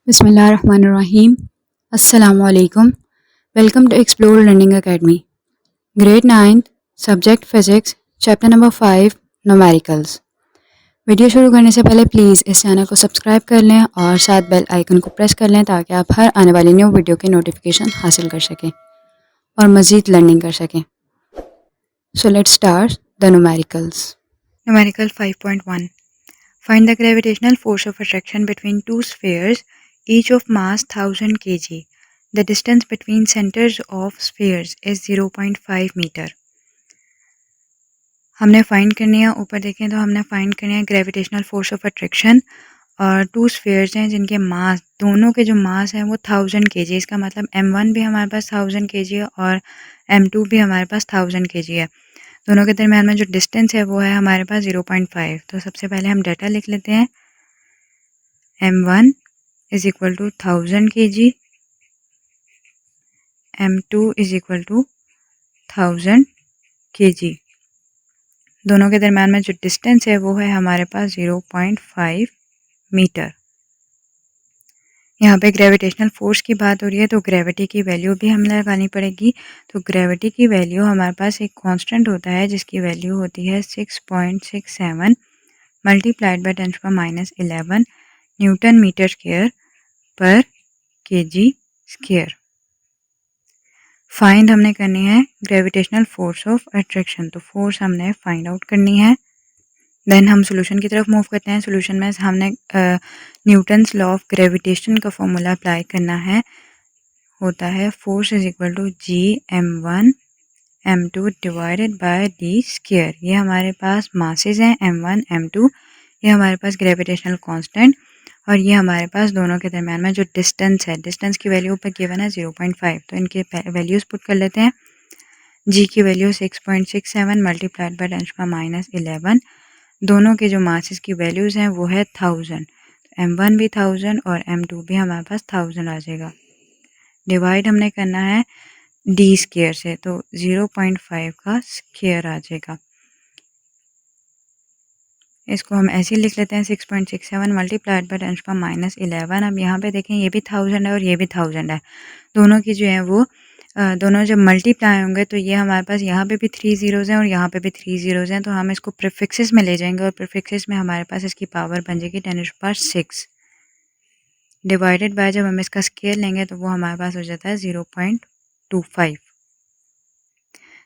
बिस्मिल्लाहिर्रहमानिर्रहीम। अस्सलामुअलैकुम। Welcome to explore learning academy. Grade 9 subject physics chapter number 5 numericals. Video शुरू करने से पहले प्लीज़ इस चैनल को सब्सक्राइब कर लें और साथ बेल आइकन को प्रेस कर लें ताकि आप हर आने वाली न्यू वीडियो की नोटिफिकेशन हासिल कर सकें और मज़ीद लर्निंग कर सकें। So let's start the numericals. Numerical 5.1. Find the gravitational force of attraction between two spheres, each of mass 1000 kg. The distance between centers of spheres is 0.5 मीटर। हमने फाइंड करनी है, ऊपर देखें तो हमने फाइंड करनी है ग्रेविटेशनल फोर्स ऑफ अट्रैक्शन और टू स्फीयर्स हैं जिनके मास, दोनों के जो मास हैं वो 1000 kg। इसका मतलब m1 भी हमारे पास 1000 kg है और m2 भी हमारे पास 1000 kg है। दोनों के दरमियान में जो डिस्टेंस है वो है हमारे पास 0.5। तो सबसे पहले हम डाटा लिख लेते हैं। m1 is equal to 1000 kg, m2 is equal to 1000 kg। दोनों के दरमियान में जो डिस्टेंस है वो है हमारे पास 0.5 मीटर। यहाँ पे ग्रेविटेशनल फोर्स की बात हो रही है तो ग्रेविटी की वैल्यू भी हमें लगानी पड़ेगी। तो ग्रेविटी की वैल्यू हमारे पास एक कांस्टेंट होता है जिसकी वैल्यू होती है 6.67 multiplied by 10⁻11 newton metre square पर केजी स्क्वायर। फाइंड हमने करनी है ग्रेविटेशनल फोर्स ऑफ अट्रैक्शन। तो फोर्स हमने फाइंड आउट करनी है। देन हम सोल्यूशन की तरफ मूव करते हैं। सोल्यूशन में हमने न्यूटन्स लॉ ऑफ ग्रेविटेशन का फॉर्मूला अप्लाई करना है। होता है force is equal to G m1 m2 divided by D square. ये हमारे पास मासेस हैं m1 m2, ये हमारे पास ग्रेविटेशनल कांस्टेंट और ये हमारे पास दोनों के दरमियान में जो डिस्टेंस है, डिस्टेंस की वैल्यू ऊपर गिवन है 0.5। तो इनके वैल्यूज़ पुट कर लेते हैं। जी की वैल्यू 6.67 मल्टीप्लाइड बाय 10⁻11। दोनों के जो मासेस की वैल्यूज़ हैं वो है 1000। m1 भी 1000 और m2 भी हमारे पास 1000 आ जाएगा। डिवाइड हमने करना है डी स्क्वायर से, तो 0.5 का स्क्वायर आ जाएगा। इसको हम ऐसे ही लिख लेते हैं 6.67 मल्टीप्लाइड बाय 10⁻11। अब यहाँ पे देखें ये भी 1000 है और ये भी 1000 है। दोनों की जो है वो दोनों जब मल्टीप्लाई होंगे तो ये हमारे पास यहाँ पे भी 3 ज़ीरोज़ हैं और यहाँ पे भी 3 ज़ीरोज़ हैं। तो हम इसको प्रीफिक्सेस में ले जाएंगे और प्रीफिक्सेस में हमारे पास इसकी पावर बन जाएगी 10⁻6 डिवाइडेड बाय, जब हम इसका स्क्वायर लेंगे तो वो हमारे पास हो जाता है 0.25।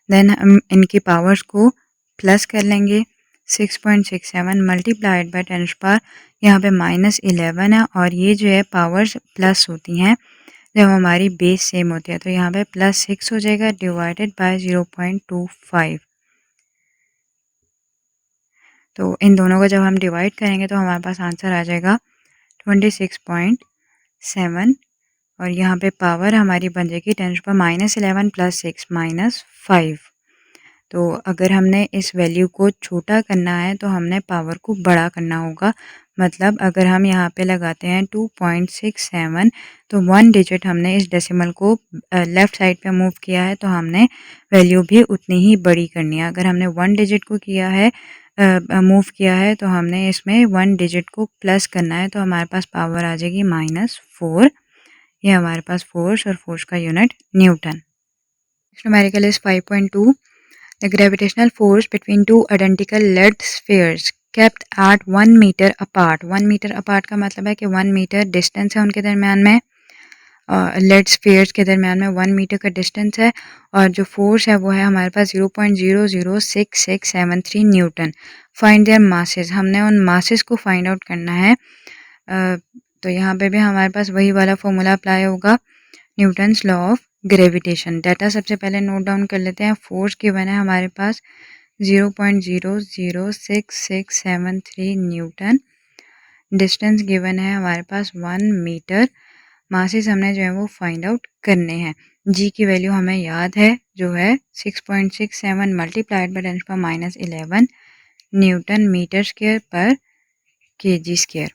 देन हम इनकी पावर्स को प्लस कर लेंगे। 6.67 मल्टीप्लाइड बाय 10⁻, यहाँ पे -11 है और ये जो है पावर्स प्लस होती हैं जब हमारी बेस सेम होती है। तो यहाँ पे +6 हो जाएगा डिवाइडेड बाय 0.25। तो इन दोनों को जब हम डिवाइड करेंगे तो हमारे पास आंसर आ जाएगा 26.7 और यहाँ पे पावर हमारी बन जाएगी 10⁻11 + 6 -5। तो अगर हमने इस वैल्यू को छोटा करना है तो हमने पावर को बड़ा करना होगा। मतलब अगर हम यहाँ पे लगाते हैं 2.67 तो 1 डिजिट हमने इस डेसिमल को लेफ़्ट साइड पे मूव किया है तो हमने वैल्यू भी उतनी ही बड़ी करनी है। अगर हमने 1 डिजिट को किया है मूव किया है तो हमने इसमें 1 डिजिट को प्लस करना है तो हमारे पास पावर आ जाएगी -4। ये हमारे पास फोर्स और फोर्स का unit Newton. Numerical is 5.2। The gravitational force between two identical lead spheres kept at 1 meter apart। 1 meter apart का मतलब है कि 1 मीटर डिस्टेंस है उनके दरमियान में, लेड स्फीयर्स के दरमियान में 1 मीटर का डिस्टेंस है और जो फोर्स है वो है हमारे पास 0.006673 न्यूटन। फाइंड देयर मासेस, हमने उन मासेस को फाइंड आउट करना है। तो यहाँ पे भी हमारे पास वही वाला फॉर्मूला अप्लाई होगा, Newton's law of gravitation. Data सबसे पहले नोट डाउन कर लेते हैं। फोर्स गिवन है हमारे पास 0.006673 न्यूटन। डिस्टेंस गिवन है हमारे पास 1 मीटर। मासेस हमने जो है वो फाइंड आउट करने हैं। जी की वैल्यू हमें याद है जो है 6.67 multiplied by 10⁻11 newton metre square पर केजी स्क्वायर।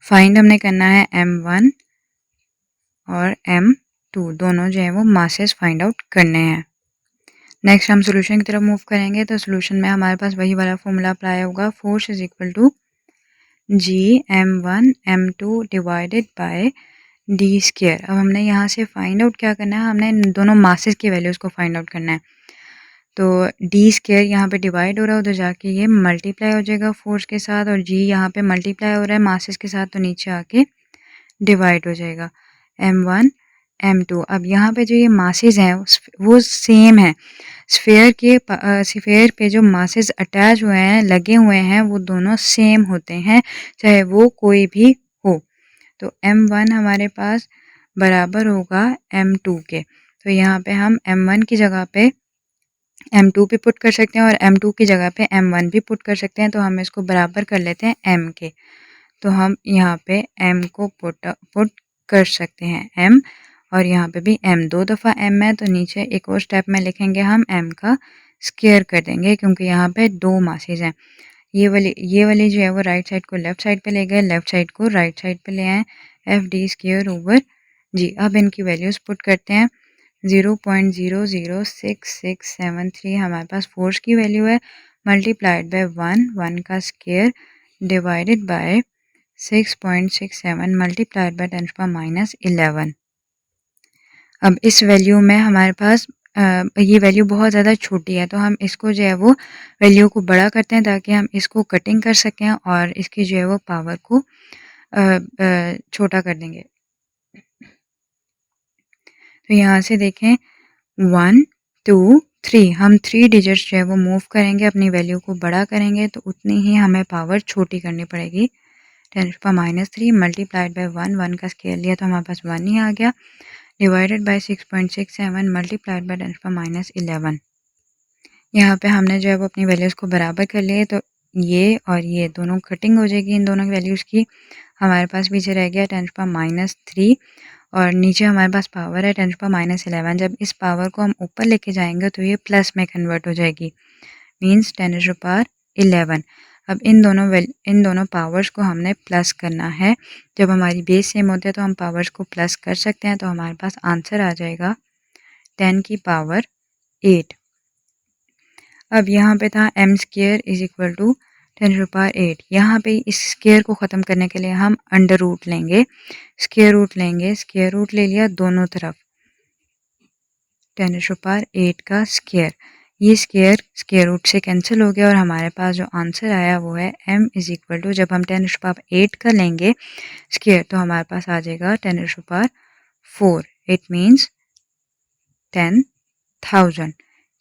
फाइंड हमने करना है m1 और m2, दोनों जो है वो मासेस फाइंड आउट करने हैं। नेक्स्ट हम सोल्यूशन की तरफ मूव करेंगे। तो सोल्यूशन में हमारे पास वही वाला फॉर्मूला अप्लाई होगा, force is equal to G m1 m2 divided by D square. अब हमने यहाँ से फाइंड आउट क्या करना है, हमने इन दोनों मासेस की वैल्यूज़ को फाइंड आउट करना है। तो डी स्क्वायर यहाँ पे डिवाइड हो रहा है, उधर जाके ये मल्टीप्लाई हो जाएगा फोर्स के साथ, और जी यहाँ पे मल्टीप्लाई हो रहा है मासेस के साथ, तो नीचे आके डिवाइड हो जाएगा। m1 m2। अब यहाँ पे जो ये मासेस हैं वो सेम है। स्फेयर पे जो मासेस अटैच हुए हैं, लगे हुए हैं, वो दोनों सेम होते हैं, चाहे वो कोई भी हो। तो m1 हमारे पास बराबर होगा m2 के। तो यहाँ पे हम m1 की जगह पे m2 भी पुट कर सकते हैं और m2 की जगह पे m1 भी पुट कर सकते हैं। तो हम इसको बराबर कर लेते हैं m के। तो हम यहाँ पे m को पुट कर सकते हैं m, और यहाँ पे भी m, दो दफ़ा m है, तो नीचे एक और स्टेप में लिखेंगे हम m का स्क्वायर कर देंगे, क्योंकि यहाँ पे दो मासेस हैं। ये वाली जो है वो राइट साइड को लेफ़्ट साइड पे ले गए, लेफ़्ट साइड को राइट साइड पे ले आए, एफ डी स्क्वायर ओवर जी। अब इनकी वैल्यूज़ पुट करते हैं। 0.006673 हमारे पास फोर्स की वैल्यू है, मल्टीप्लाइड बाय 1 का square divided by 6.67 multiplied by 10⁻11। अब इस वैल्यू में हमारे पास ये वैल्यू बहुत ज़्यादा छोटी है, तो हम इसको जो है वो वैल्यू को बड़ा करते हैं ताकि हम इसको कटिंग कर सकें और इसकी जो है वो पावर को छोटा कर देंगे। तो यहाँ से देखें 1 2 3, हम 3 डिजिट्स जो है वो मूव करेंगे, अपनी वैल्यू को बड़ा करेंगे, तो उतनी ही हमें पावर छोटी करनी पड़ेगी। 10⁻³ मल्टीप्लाइड बाय 1 का स्केयर लिया तो हमारे पास 1 ही आ गया, डिवाइडेड बाय 6.67 मल्टीप्लाइड बाय 10⁻11। यहाँ पे हमने जो है वो अपनी वैल्यूज़ को बराबर कर लिए, तो ये और ये दोनों कटिंग हो जाएगी इन दोनों वैल्यूज़ की। हमारे पास पीछे रह गया 10⁻³ और नीचे हमारे पास पावर है 10⁻11। जब इस पावर को हम ऊपर लेके जाएंगे तो ये प्लस में कन्वर्ट हो जाएगी, मीन्स 10⁻11। अब इन दोनों पावर्स को हमने प्लस करना है। जब हमारी बेस सेम होती है तो हम पावर्स को प्लस कर सकते हैं, तो हमारे पास आंसर आ जाएगा 10 की पावर 8। अब यहाँ पे था m square is equal to 10⁸। यहाँ पे इस स्क्वायर को ख़त्म करने के लिए हम अंडर रूट लेंगे, स्क्वायर रूट लेंगे, स्क्वायर रूट ले लिया दोनों तरफ, 10⁸ का स्क्वायर। ये स्क्वायर रूट से कैंसिल हो गया और हमारे पास जो आंसर आया वो है m इज इक्वल टू, जब हम 10⁸ का लेंगे स्क्वायर तो हमारे पास आ जाएगा 10⁴। It means 10,000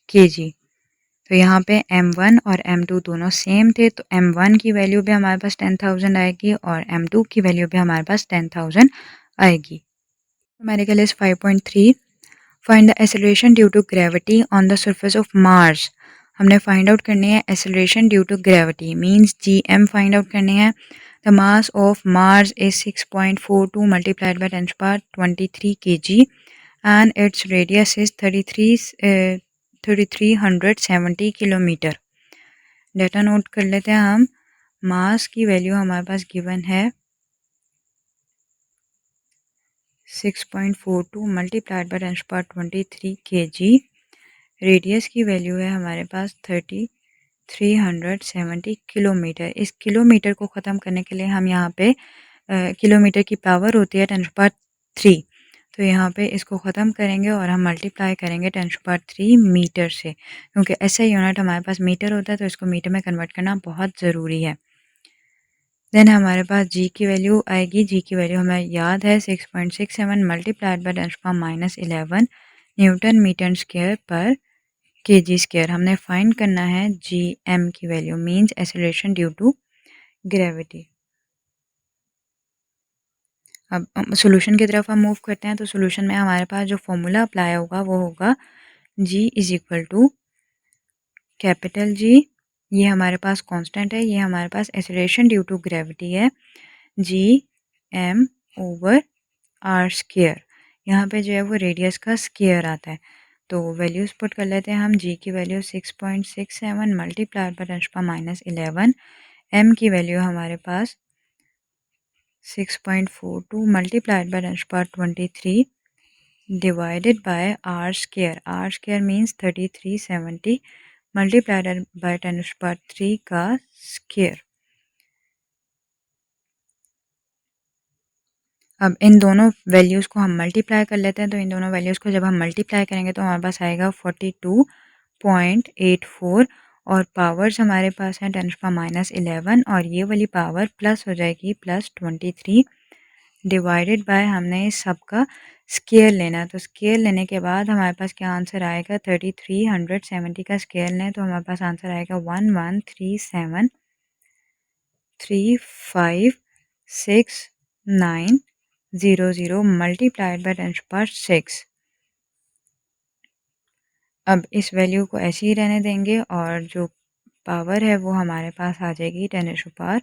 kg। तो यहाँ पे m1 और m2 दोनों सेम थे, तो m1 की वैल्यू भी हमारे पास 10,000 आएगी और m2 की वैल्यू भी हमारे पास 10,000 आएगी। Numerical is 5.3। Find the acceleration due to gravity on the surface of Mars. हमने फाइंड आउट करनी है acceleration due to gravity, means gm find out करनी है। The mass of Mars is 6.42 multiplied by 10⁻23 kg and its radius is 3370 kilometre. Data note कर लेते हैं हम। मास की वैल्यू हमारे पास गिवन है 6.42 मल्टीप्लाइड बाय 10⁻23 kg। रेडियस की वैल्यू है हमारे पास 3370 किलोमीटर। इस किलोमीटर को ख़त्म करने के लिए हम यहाँ पे किलोमीटर की पावर होती है 10⁻3, तो यहाँ पे इसको ख़त्म करेंगे और हम मल्टीप्लाई करेंगे 10⁻3 मीटर से, क्योंकि ऐसा यूनिट हमारे पास मीटर होता है, तो इसको मीटर में कन्वर्ट करना बहुत ज़रूरी है। देन हमारे पास जी की वैल्यू आएगी, जी की वैल्यू हमें याद है 6.67 multiplied by 10⁻11 newton metre square पर kg स्क्वायर। हमने फाइंड करना है जी एम की value, means acceleration due to gravity. अब सॉल्यूशन की तरफ हम मूव करते हैं, तो सॉल्यूशन में हमारे पास जो फॉर्मूला अप्लाई होगा वो होगा G is equal to capital G, ये हमारे पास कांस्टेंट है, ये हमारे पास एक्सेलरेशन ड्यू टू ग्रेविटी है, G M over R square. यहाँ पे जो है वो रेडियस का स्क्वायर आता है, तो वैल्यूज़ पुट कर लेते हैं हम। जी की वैल्यू 6.67 मल्टीप्लाइड बाय 10⁻11, एम की वैल्यू हमारे पास 6.42 multiplied by 10⁻23 divided by R square. R square means 3370 multiplied by 10⁻3 का स्क्वायर। अब इन दोनों वैल्यूज़ को हम मल्टीप्लाई कर लेते हैं, तो इन दोनों वैल्यूज़ को जब हम मल्टीप्लाई करेंगे तो हमारे पास आएगा 42.84 और पावर्स हमारे पास हैं 10⁻11 और ये वाली पावर प्लस हो जाएगी +23 डिवाइडेड बाय हमने इस सब का स्क्वायर लेना है। तो स्क्वायर लेने के बाद हमारे पास क्या आंसर आएगा 3370 का स्क्वायर लें तो हमारे पास आंसर आएगा 1137356900 मल्टीप्लाइड बाय 10⁻6। अब इस वैल्यू को ऐसे ही रहने देंगे और जो पावर है वो हमारे पास आ जाएगी 10⁻12।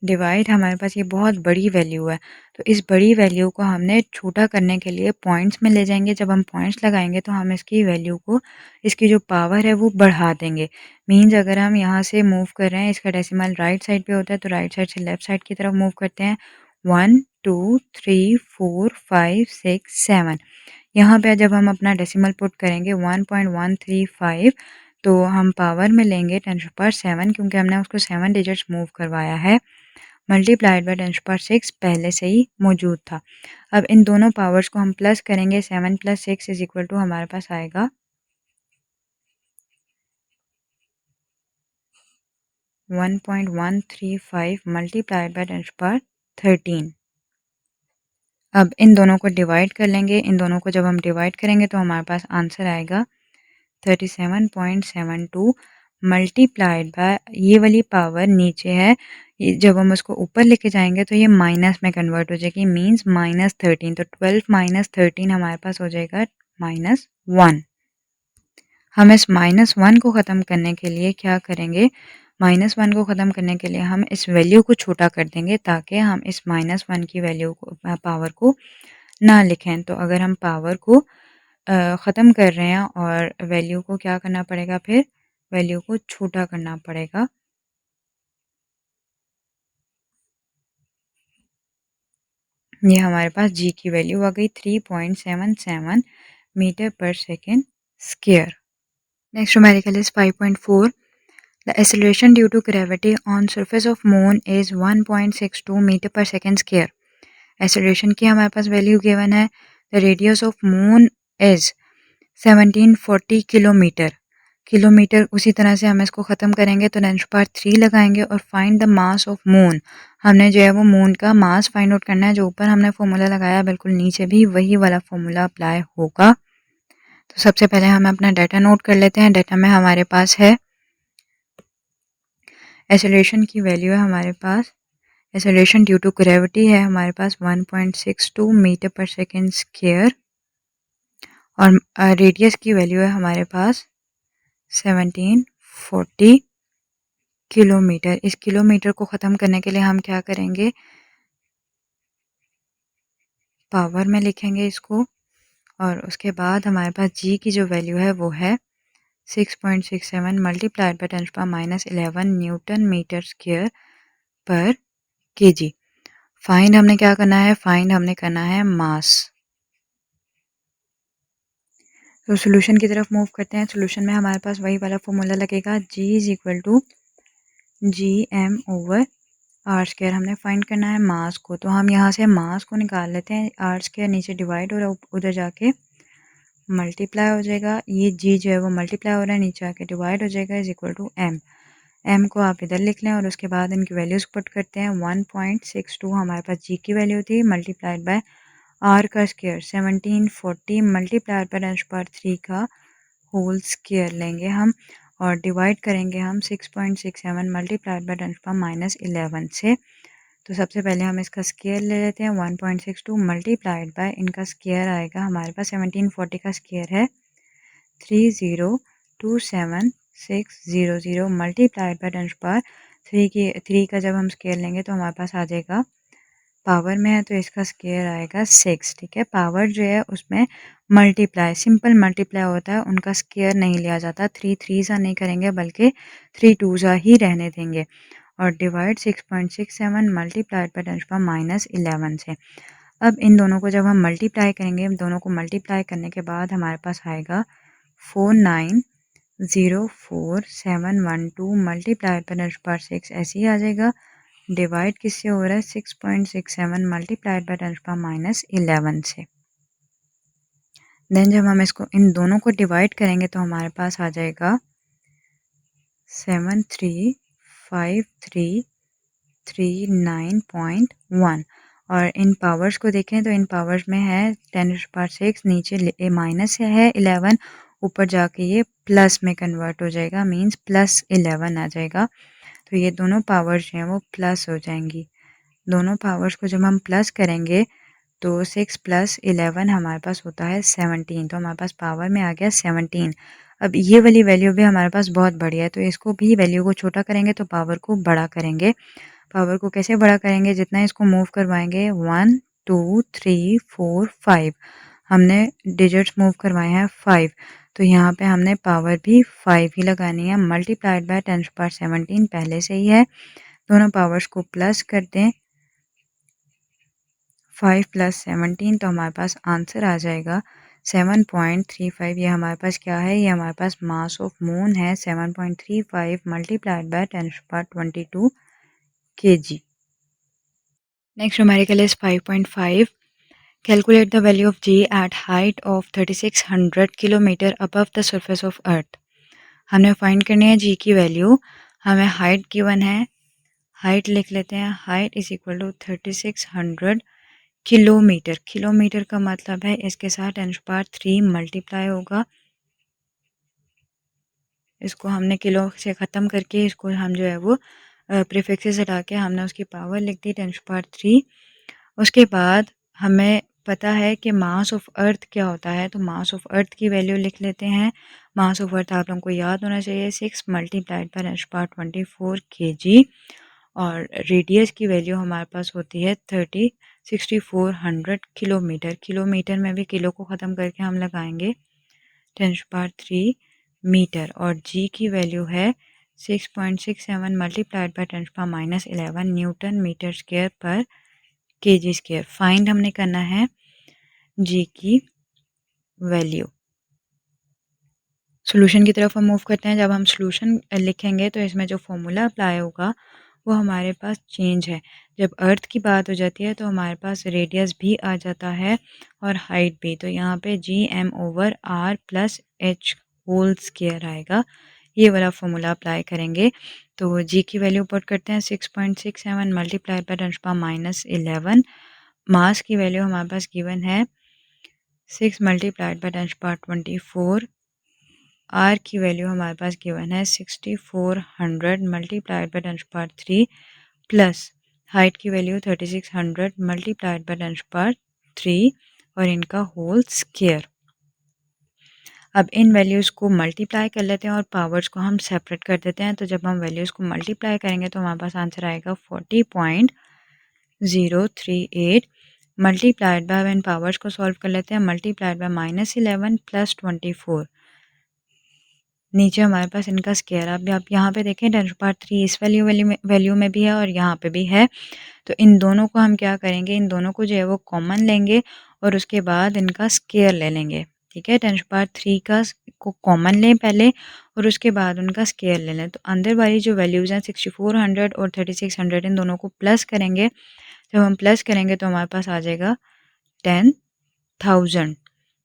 डिवाइड हमारे पास ये बहुत बड़ी वैल्यू है, तो इस बड़ी वैल्यू को हमने छोटा करने के लिए पॉइंट्स में ले जाएंगे। जब हम पॉइंट्स लगाएंगे तो हम इसकी वैल्यू को, इसकी जो पावर है वो बढ़ा देंगे। मीन्स अगर हम यहाँ से मूव कर रहे हैं, इसका डेसिमल राइट साइड पे होता है तो राइट साइड से लेफ्ट साइड की तरफ मूव करते हैं। 1 2 3 4 5 6 7 यहाँ पे जब हम अपना डेसिमल पुट करेंगे 1.135 तो हम पावर में लेंगे 10⁻7 क्योंकि हमने उसको 7 डिजिट्स मूव करवाया है। मल्टीप्लाइड बाय 10⁻6 पहले से ही मौजूद था। अब इन दोनों पावर्स को हम प्लस करेंगे, 7 + 6 = हमारे पास आएगा 1.135 मल्टीप्लाइड बाय 10⁻13। अब इन दोनों को डिवाइड कर लेंगे। इन दोनों को जब हम डिवाइड करेंगे तो हमारे पास आंसर आएगा 37.72 मल्टीप्लाइड बाय ये वाली पावर नीचे है, जब हम उसको ऊपर लेके जाएंगे तो ये माइनस में कन्वर्ट हो जाएगी, मींस -13। तो 12 - 13 हमारे पास हो जाएगा -1। हम इस -1 को ख़त्म करने के लिए क्या करेंगे, -1 को ख़त्म करने के लिए हम इस वैल्यू को छोटा कर देंगे ताकि हम इस -1 की वैल्यू को, पावर को ना लिखें। तो अगर हम पावर को ख़त्म कर रहे हैं और वैल्यू को क्या करना पड़ेगा, फिर वैल्यू को छोटा करना पड़ेगा। ये हमारे पास जी की वैल्यू आ गई 3.77 मीटर पर second square. Next numerical is 5.4। The acceleration due to gravity on surface of moon is 1.62 metre पर सेकेंड स्क्वायर। एक्सेलरेशन की हमारे पास वैल्यू गिवन है। The radius of moon is 1740 kilometre. Kilometre उसी तरह से हम इसको ख़त्म करेंगे तो 10⁻3 लगाएंगे और find the mass of moon. हमने जो है वो मून का मास फाइंड आउट करना है। जो ऊपर हमने फॉर्मूला लगाया बिल्कुल नीचे भी वही वाला फॉर्मूला अप्लाई होगा। तो सबसे पहले हम अपना डाटा नोट कर लेते हैं। डाटा में हमारे पास है एक्सेलरेशन की वैल्यू है हमारे पास, एक्सेलरेशन ड्यू टू ग्रेविटी है हमारे पास 1.62 मीटर पर सेकेंड स्क्वायर और रेडियस की वैल्यू है हमारे पास 1740 किलोमीटर। इस किलोमीटर को ख़त्म करने के लिए हम क्या करेंगे, पावर में लिखेंगे इसको और उसके बाद हमारे पास जी की जो वैल्यू है वो है 6.67 multiplied by 10⁻11 newton metre square पर केजी। फाइंड हमने क्या करना है, फाइंड हमने करना है मास। तो सोल्यूशन की तरफ मूव करते हैं। सोल्यूशन में हमारे पास वही वाला फॉर्मूला लगेगा, G = gm/r²। हमने फाइंड करना है मास को, तो हम यहाँ से मास को निकाल लेते हैं। r² नीचे डिवाइड हो रहा है, उधर जाके मल्टीप्लाई हो जाएगा। ये g जो है वो मल्टीप्लाई हो रहा है, नीचे आके डिवाइड हो जाएगा, = m। m को आप इधर लिख लें और उसके बाद इनकी वैल्यूज़ पुट करते हैं। 1.62 हमारे पास g की वैल्यू थी, मल्टीप्लाइड बाय r का स्क्वायर 1740 मल्टीप्लाइड बाय 10⁻3 का होल स्क्वायर लेंगे हम और डिवाइड करेंगे हम 6.67 मल्टीप्लाइड बाय 10⁻11 से। तो सबसे पहले हम इसका स्क्वायर ले लेते हैं। 1.62 मल्टीप्लाइड बाय इनका स्क्वायर आएगा हमारे पास 1740 का स्क्वायर है 3027600 मल्टीप्लाइड बाय 10⁻3 का जब हम स्क्वायर लेंगे तो हमारे पास आ जाएगा, पावर में है तो इसका स्क्वायर आएगा 6। ठीक है, पावर जो है उसमें मल्टीप्लाई, सिंपल मल्टीप्लाई होता है, उनका स्क्वायर नहीं लिया जाता। 3 3 सा नहीं करेंगे बल्कि 3 2 सा ही रहने देंगे और डिवाइड 6.67 मल्टीप्लाइड बाय 10⁻11 से। अब इन दोनों को जब हम मल्टीप्लाई करेंगे, इन दोनों को मल्टीप्लाई करने के बाद हमारे पास आएगा 04712 मल्टीप्लाइड बाय 10⁻6 ऐसे ही आ जाएगा। डिवाइड किससे हो रहा है? 6.67 मल्टीप्लाइड बाय 10⁻11 से। देन जब हम इसको इन दोनों को डिवाइड करेंगे तो हमारे पास आ जाएगा 7353339.1। और इन पावर्स को देखें तो इन पावर्स में है 10⁻6, नीचे माइनस है 11, ऊपर जाके ये प्लस में कन्वर्ट हो जाएगा, मींस +11 आ जाएगा। तो ये दोनों पावर्स हैं वो प्लस हो जाएंगी। दोनों पावर्स को जब हम प्लस करेंगे तो 6 + 11 हमारे पास होता है 17। तो हमारे पास पावर में आ गया 17। अब ये वाली वैल्यू भी हमारे पास बहुत बड़ी है, तो इसको भी वैल्यू को छोटा करेंगे तो पावर को बड़ा करेंगे। पावर को कैसे बड़ा करेंगे? जितना इसको मूव करवाएंगे 1 2 3 4 5, हमने डिजिट्स मूव करवाए हैं 5, तो यहाँ पे हमने पावर भी 5 ही लगानी है। मल्टीप्लाइड बाय 10⁻17 पहले से ही है। दोनों पावर्स को प्लस कर दें, 5 + 17, तो हमारे पास आंसर आ जाएगा 7.35। ये हमारे पास क्या है? ये हमारे पास मास ऑफ मून है 7.35 मल्टीप्लाइड बाय 10⁻22 kg। नेक्स्ट हमारे के लिए 5.5, calculate the value of G at height of 3600 kilometre above the surface of earth. हमने फाइंड करनी है जी की वैल्यू। हमें हाइट गिवन है, हाइट लिख लेते हैं। Height is equal to 3600 kilometre. Kilometre का मतलब है इसके साथ 10⁻3 मल्टीप्लाई होगा। इसको हमने किलो से ख़त्म करके इसको हम जो है वो प्रीफिक्सेस हटा के हमने उसकी पावर लिख दी 10⁻3। उसके बाद हमें पता है कि मास ऑफ अर्थ क्या होता है, तो मास ऑफ अर्थ की वैल्यू लिख लेते हैं। मास ऑफ अर्थ आप लोगों को याद होना चाहिए 6 मल्टीप्लाइड बाय 10⁻24 kg। और रेडियस की वैल्यू हमारे पास होती है 6400 किलोमीटर। किलोमीटर में भी किलो को ख़त्म करके हम लगाएंगे 10⁻3 मीटर। और जी की वैल्यू है 6.67 multiplied by 10⁻11 newton metre square पर kg स्क्वायर। फाइंड हमने करना है जी की वैल्यू। सॉल्यूशन की तरफ हम मूव करते हैं। जब हम सॉल्यूशन लिखेंगे तो इसमें जो फॉर्मूला अप्लाई होगा वो हमारे पास चेंज है। जब अर्थ की बात हो जाती है तो हमारे पास रेडियस भी आ जाता है और हाइट भी। तो यहाँ पे gm/r + h होल स्क्वायर आएगा। ये वाला फॉर्मूला अप्लाई करेंगे। तो जी की वैल्यू पुट करते हैं 6.67 मल्टीप्लाइड बाय 10⁻11। मास की वैल्यू हमारे पास गिवन है 6 मल्टीप्लाइड बाय 10⁻24। आर की वैल्यू हमारे पास गिवन है 6400 मल्टीप्लाइड बाय 10⁻3 प्लस हाइट की वैल्यू 3600 मल्टीप्लाइड बाय 10⁻3 और इनका होल स्क्वायर। अब इन वैल्यूज़ को मल्टीप्लाई कर लेते हैं और पावर्स को हम सेपरेट कर देते हैं। तो जब हम वैल्यूज़ को मल्टीप्लाई करेंगे तो हमारे पास आंसर आएगा 40.038 मल्टीप्लाइड बाय, इन पावर्स को सॉल्व कर लेते हैं, मल्टीप्लाइड बाय -11 + 24। नीचे हमारे पास इनका स्क्वायर। अब आप यहाँ पे देखें 10⁻3 इस वैल्यू में भी है और यहाँ पे भी है। तो इन दोनों को हम क्या करेंगे, इन दोनों को जो है वो कॉमन लेंगे और उसके बाद इनका स्क्वायर ले लेंगे। ठीक है, 10⁻3 का को कॉमन लें पहले और उसके बाद उनका स्क्वायर ले लें। तो अंदर वाली जो वैल्यूज़ हैं 6400 और 3600, इन दोनों को प्लस करेंगे। जब हम प्लस करेंगे तो हमारे पास आ जाएगा 10,000।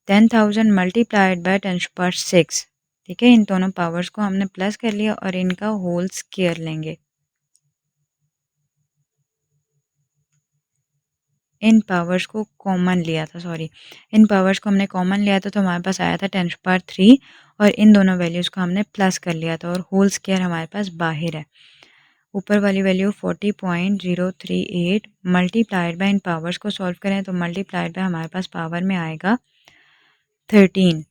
10,000 मल्टीप्लाइड बाय 10⁻6। ठीक है, इन दोनों पावर्स को हमने प्लस कर लिया और इनका होल स्क्वायर लेंगे। इन पावर्स को कॉमन लिया था, सॉरी, इन पावर्स को हमने कॉमन लिया था तो हमारे पास आया था 10⁻3 और इन दोनों वैल्यूज़ को हमने प्लस कर लिया था और होल स्क्वायर हमारे पास बाहर है। ऊपर वाली value 40.038 multiplied by, in powers को सॉल्व करें तो मल्टीप्लाइड बाय हमारे पास पावर में आएगा 13।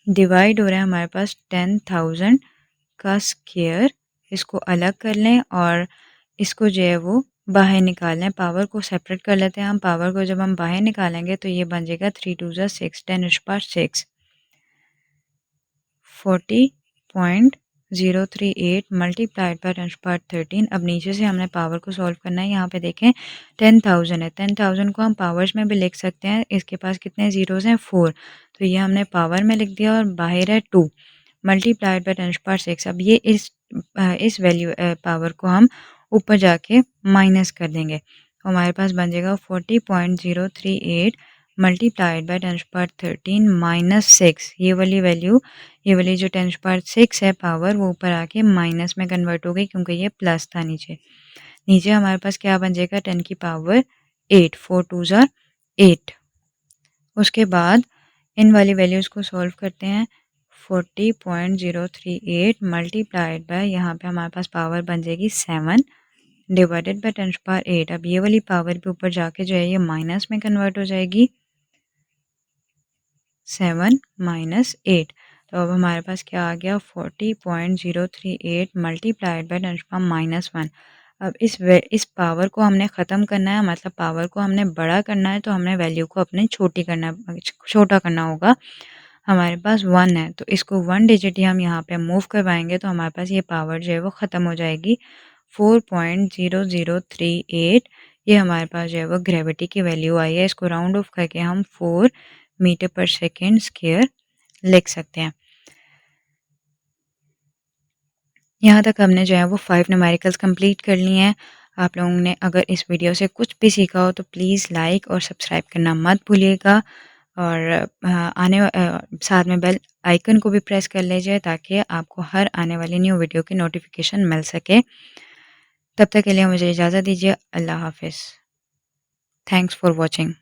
डिवाइड हो रहा है हमारे पास 10,000 का स्क्वायर। इसको अलग कर लें और इसको जो है वो बाहर निकाल लें। पावर को सेपरेट कर लेते हैं हम। पावर को जब हम बाहर निकालेंगे तो ये बन जाएगा 3 2 6, 10⁻6 40.038 मल्टीप्लाइड बाय 10⁻13। अब नीचे से हमने पावर को सॉल्व करना है। यहाँ पे देखें 10,000 है, 10,000 को हम पावर्स में भी लिख सकते हैं। इसके पास कितने ज़ीरोज़ हैं? 4। तो ये हमने पावर में लिख दिया और बाहर है 2 मल्टीप्लाइड बाय 10⁻⁶। अब ये इस वैल्यू पावर को हम ऊपर जाके माइनस कर देंगे, तो हमारे पास बन जाएगा 40.038 मल्टीप्लाइड बाय 10⁻13 माइनस 6। ये वाली वैल्यू, ये वाली जो 10⁻6 है पावर, वो ऊपर आके माइनस में कन्वर्ट हो गई क्योंकि ये प्लस था नीचे। नीचे हमारे पास क्या बन जाएगा 10 की पावर 8, 4 2 ज़ार 8। उसके बाद इन वाली वैल्यूज़ को सॉल्व करते हैं। 40.038 मल्टीप्लाइड बाय, यहाँ पे हमारे पास पावर बन जाएगी 7 डिवाइडेड बाय 10⁻8। अब ये वाली पावर भी ऊपर जाके जो है ये माइनस में कन्वर्ट हो जाएगी, 7 माइनस 8। तो अब हमारे पास क्या आ गया 40.038 मल्टीप्लाइड बाय 10⁻−1। अब इस पावर को हमने ख़त्म करना है, मतलब पावर को हमने बड़ा करना है, तो हमने वैल्यू को अपने छोटा करना होगा। हमारे पास 1 है तो इसको 1 डिजिट ही हम यहाँ पे मूव करवाएंगे तो हमारे पास ये पावर जो है वो ख़त्म हो जाएगी। 4.0038 ये हमारे पास जो है वो ग्रेविटी की वैल्यू आई है। इसको राउंड ऑफ करके हम 4 मीटर पर सेकेंड स्क्वायर लिख सकते हैं। यहाँ तक हमने जो है वो 5 न्यूमेरिकल्स कंप्लीट कर लिए हैं। आप लोगों ने अगर इस वीडियो से कुछ भी सीखा हो तो प्लीज़ लाइक और सब्सक्राइब करना मत भूलिएगा, और साथ में बेल आइकन को भी प्रेस कर लीजिए ताकि आपको हर आने वाली न्यू वीडियो की नोटिफिकेशन मिल सके। तब तक के लिए मुझे इजाज़त दीजिए। अल्लाह हाफ़िज़। Thanks for watching.